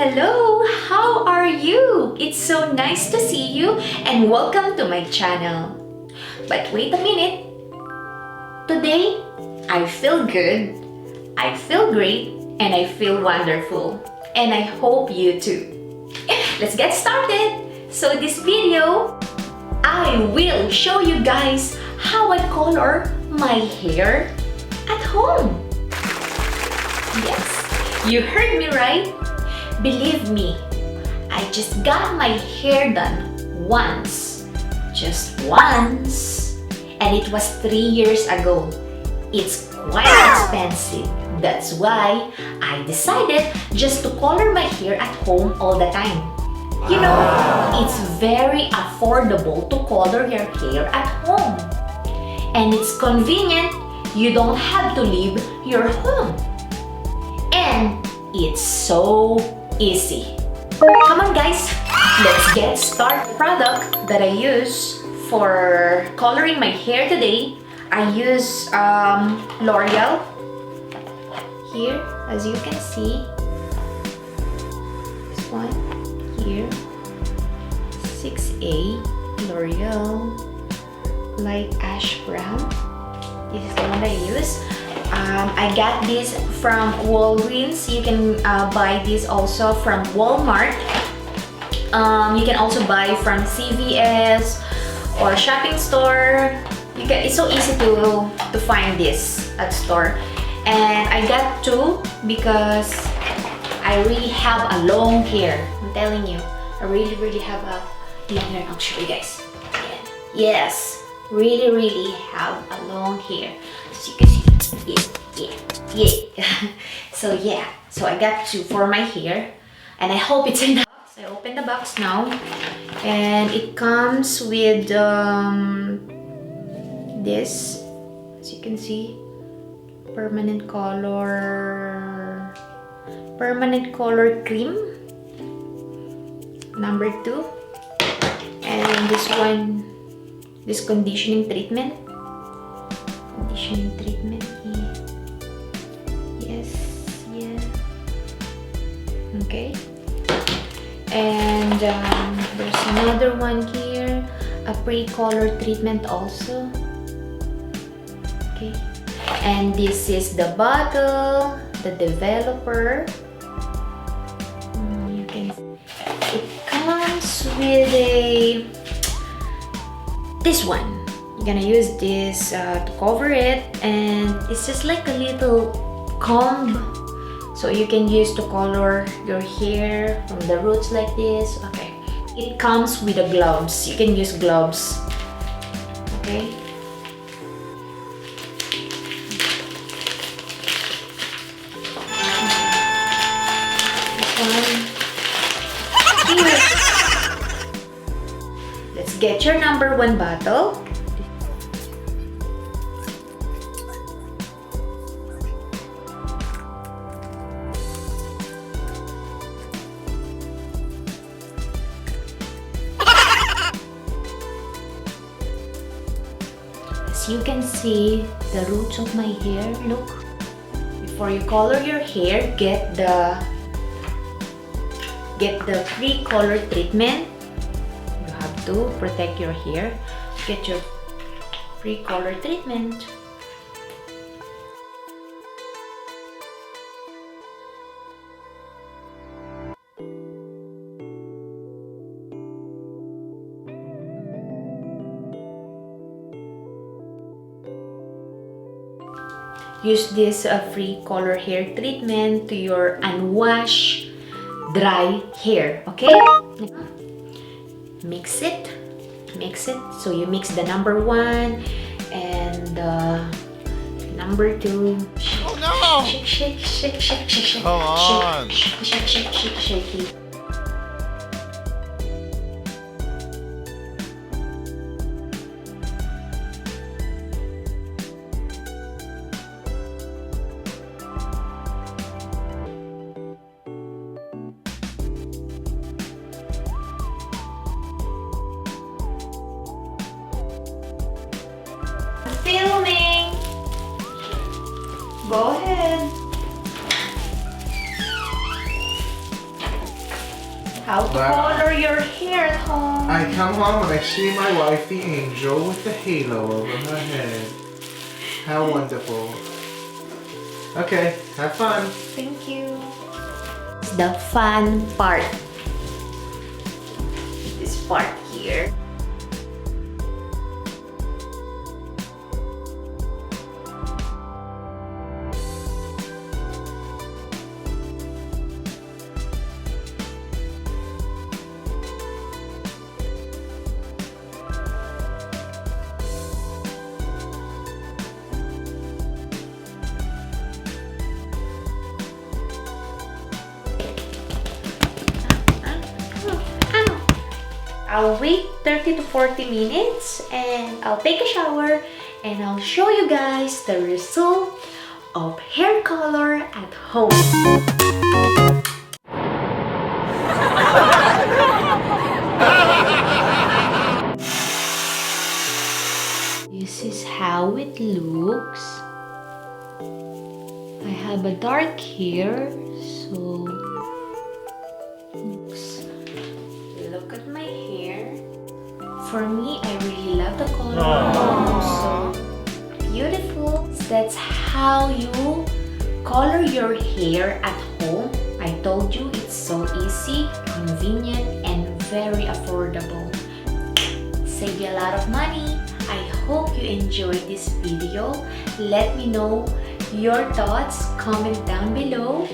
Hello! How are you? It's so nice to see you and welcome to my channel. But wait a minute. Today, I feel good, I feel great, and I feel wonderful. And I hope you too. Let's get started! So this video, I will show you guys how I color my hair at home. Yes, you heard me right. Believe me, I just got my hair done once. Just once. And it was 3 years ago. It's quite expensive. That's why I decided just to color my hair at home all the time. You know, it's very affordable to color your hair at home. And it's convenient. You don't have to leave your home. And it's so easy. Come on guys, let's get started. The product that I use for coloring my hair today, I use L'Oreal. Here, as you can see, this one here, 6A L'Oreal light ash brown. This is the one that I use. I got this from WALGREENS. You can buy this also from Walmart. You can also buy from CVS or shopping store. It's so easy to find this at store. And I got two because I really have a long hair. I'm telling you, I really have a long hair. I'll show you guys. Yes, really have a long hair. As you can see. Yeah. So I got two for my hair, and I hope it's enough. I open the box now, and it comes with this, as you can see, permanent color cream number 2, and this one, this conditioning treatment. Okay, and there's another one here, a pre-color treatment also. Okay, and this is the bottle, the developer. You can. It comes with this one. You're gonna use this to cover it, and it's just like a little comb. So you can use to color your hair from the roots like this. Okay. It comes with the gloves. You can use gloves. Okay. Here. Let's get your number 1 bottle. You can see the roots of my hair. Look, before you color your hair, get the pre-color treatment. You have to protect your hair. Get your pre-color treatment. Use this free color hair treatment to your unwashed, dry hair. Okay? Mix it. So you mix the number 1 and number 2. Oh no! Shake. Come on. Shake. Filming. Go ahead. How to Wow. color your hair at home. I come home and I see my wife, the angel, with the halo over her head. How wonderful. Okay, have fun. Thank you. The fun part. This part here. I'll wait 30 to 40 minutes and I'll take a shower and I'll show you guys the result of hair color at home. This is how it looks. I have a dark hair, so look at my hair. For me, I really love the color. So beautiful. That's how you color your hair at home. I told you it's so easy, convenient, and very affordable. Save you a lot of money. I hope you enjoyed this video. Let me know your thoughts, comment down below,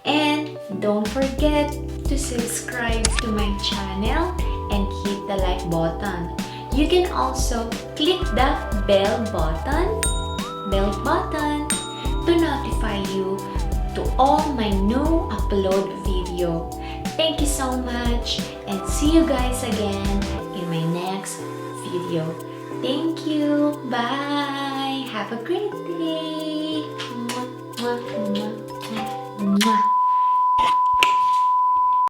and don't forget to subscribe to my channel and hit the like button. You can also click the bell button to notify you to all my new upload video. Thank you so much and see you guys again in my next video. Thank you. Bye. Have a great day.